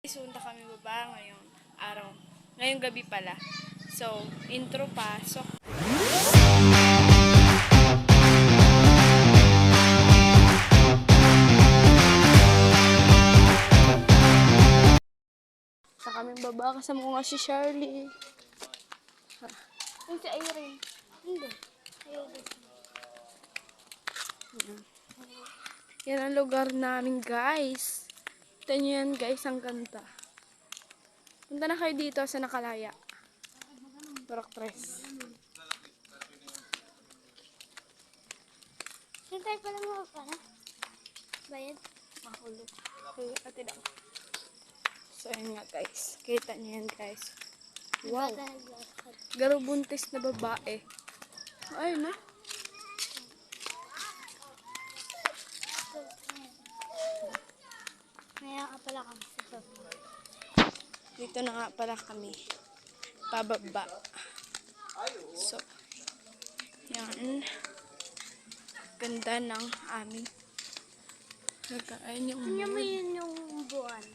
Sunta kami baba ngayong araw. Ngayong gabi pala. So, intro pasok. Sa kaming baba kasama ko nga si Charlie. Yung si Irene. Hindi. Ayaw dito. Yan ang lugar namin, guys. Ito nyo yan, guys, ang ganda. Punta na kayo dito sa Nakalaya. Rock Tres. Hintay pa lang mo pa na. Bayad? Mahulog. Ate daw. So, yan nga, guys. Kita nyo yan, guys. Wow. Bata naglakad. Garo buntis na babae. Ay, na. Kaya ka pala kami sa baba. Dito na nga pala kami. Pababa. So, yan. Ganda ng aming nagkaan yung Tingnan mo yun yung buwan.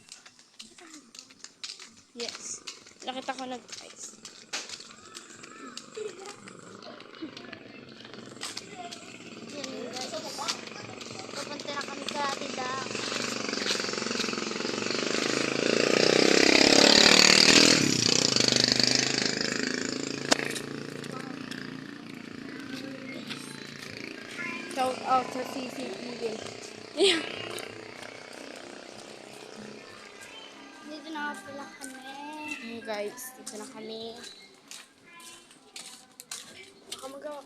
yes. Nakita ko nag-ice. Yan guys. Pupunta na kami sa Atida. Shout out sa CCTV. Dito na nga pala kami. Hey guys, dito na kami. Baka magawa.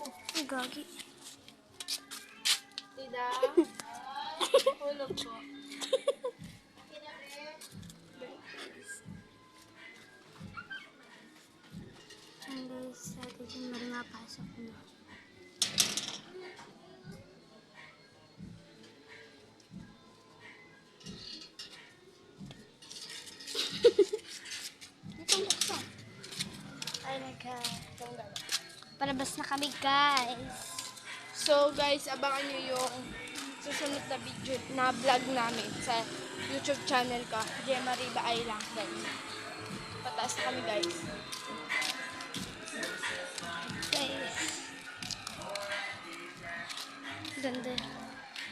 Oh, ang gagi. Tida. Hulog po. Ang guys, sa atin yung pasok na. Dito buksan. Ay my God. Palabas na kami guys. So guys, abangan nyo yung susunod na video na vlog namin sa YouTube channel ko, Gemma Riba Island. Pataas na kami guys. Guys. Ganda.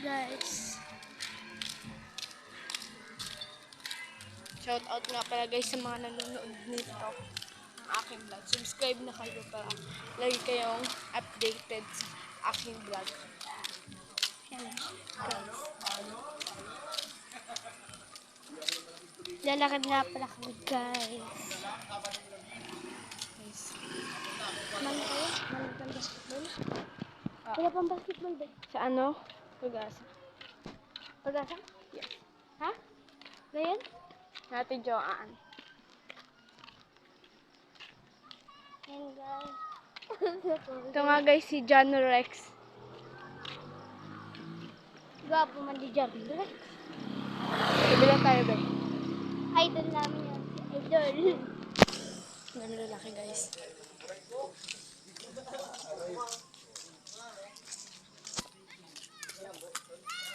Guys. Shout out nga pala guys sa mga nanonood nito ng aking vlog. Subscribe na kayo para lagi kayong updated sa aking vlog. Yan guys. Lalakad nga pala kami guys. Guys. Mano kayo? Mano pang basketball? Wala pang basketball ba? Sa ano? Pag-asa. Pag-asa? Yes. Ha? Ngayon? Natin Joanne. Yan guys. Ito nga guys si John Rex. Gwapo man di John Rex. Ibilan tayo ba? Idol namin yan. Idol. Dami lalaki guys.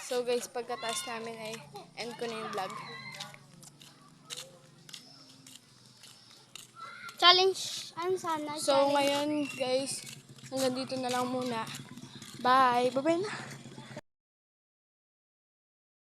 So guys, pagkataas namin ay end ko na yung vlog. Challenge. Ano sana? So ngayon guys, hanggang dito na lang muna. Bye! Bye-bye na!